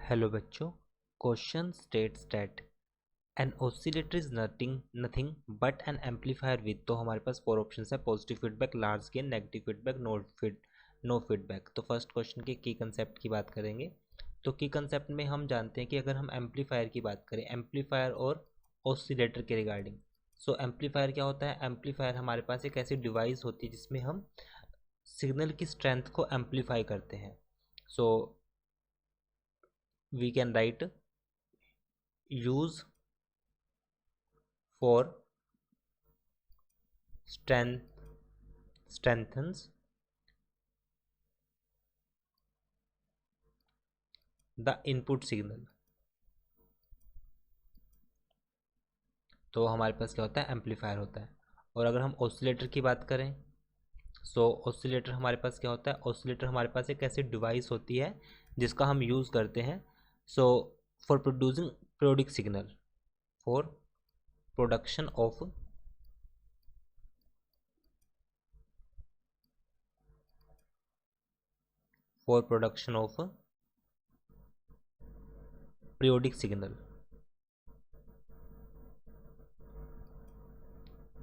Hello बच्चों, question states that an oscillator is nothing but an amplifier with. तो हमारे पास फोर ऑप्शंस है: positive feedback, large gain, negative feedback, no feedback. तो first question के की कंसेप्ट की बात करेंगे। तो की कंसेप्ट में हम जानते हैं कि अगर हम एम्पलीफायर की बात करें, एम्पलीफायर और ऑसिलेटर के रिगार्डिंग। सो एम्पलीफायर क्या होता है? एम्पलीफायर हमारे पास एक ऐसी डिवाइस होती है जिसमें हम सिग्नल की स्ट्रेंथ को एम्पलीफाई करते हैं। सो we can write use for strengthens the input signal। तो हमारे पास क्या होता है? एम्पलीफायर होता है। और अगर हम ऑसिलेटर की बात करें, सो ऑसिलेटर हमारे पास क्या होता है? ऑसिलेटर हमारे पास एक ऐसी डिवाइस होती है जिसका हम यूज़ करते हैं so for producing periodic signal, for production of periodic signal.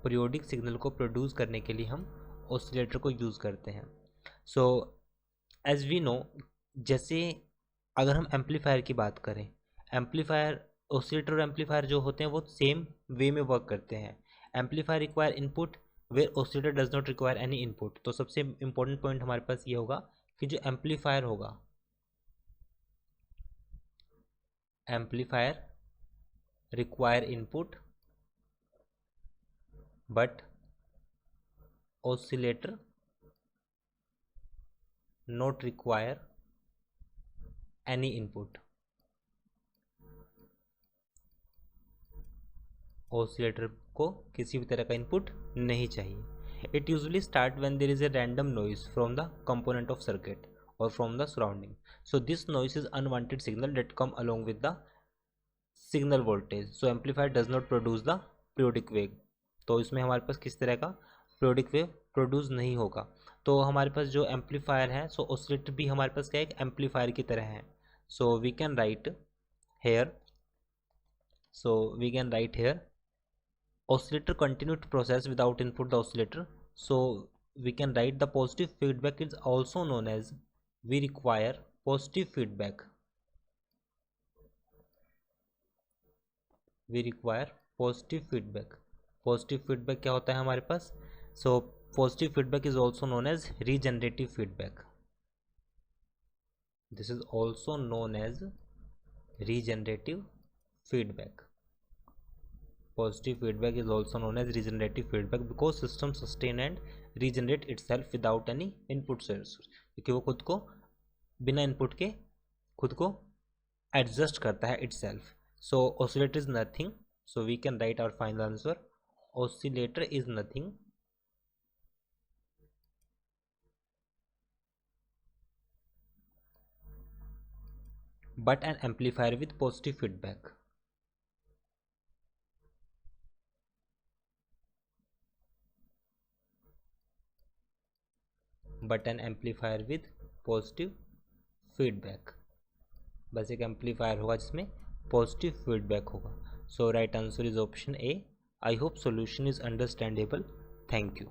Periodic signal को प्रोड्यूस करने के लिए हम ऑसिलेटर को यूज़ करते हैं। सो एज वी नो, जैसे अगर हम एम्पलीफायर की बात करें, एम्पलीफायर, ऑसिलेटर और एम्पलीफायर जो होते हैं वो सेम वे में वर्क करते हैं। Amplifier require input where oscillator does not require any input. तो सबसे इंपॉर्टेंट पॉइंट हमारे पास ये होगा कि जो एम्पलीफायर होगा, amplifier require input but oscillator not require any input. Oscillator को किसी भी तरह का इनपुट नहीं चाहिए। It usually start when there is a random noise from the component of circuit और from the surrounding. So this noise is unwanted signal that come along with the signal voltage. So amplifier does not produce the periodic wave. तो इसमें हमारे पास किस तरह का periodic wave produce नहीं होगा। तो हमारे पास जो एम्पलीफायर है, सो ऑसिलेटर भी हमारे पास क्या है? एक एम्पलीफायर की तरह है। So we can write here oscillator continue to process without input the oscillator. So we can write the positive feedback is also known as we require positive feedback. Positive feedback क्या होता है हमारे पास? So positive feedback is also known as regenerative feedback. This is also known as regenerative feedback. Positive feedback is also known as regenerative feedback because system sustain and regenerate itself without any input source। क्योंकि वो खुद को बिना input के खुद को adjust करता है itself। So oscillator is nothing, so we can write our final answer: oscillator is nothing but an amplifier with positive feedback। But an amplifier with positive feedback. बस एक एम्पलीफायर होगा जिसमें पॉजिटिव फीडबैक होगा। So right answer is option A. I hope solution is understandable. Thank you.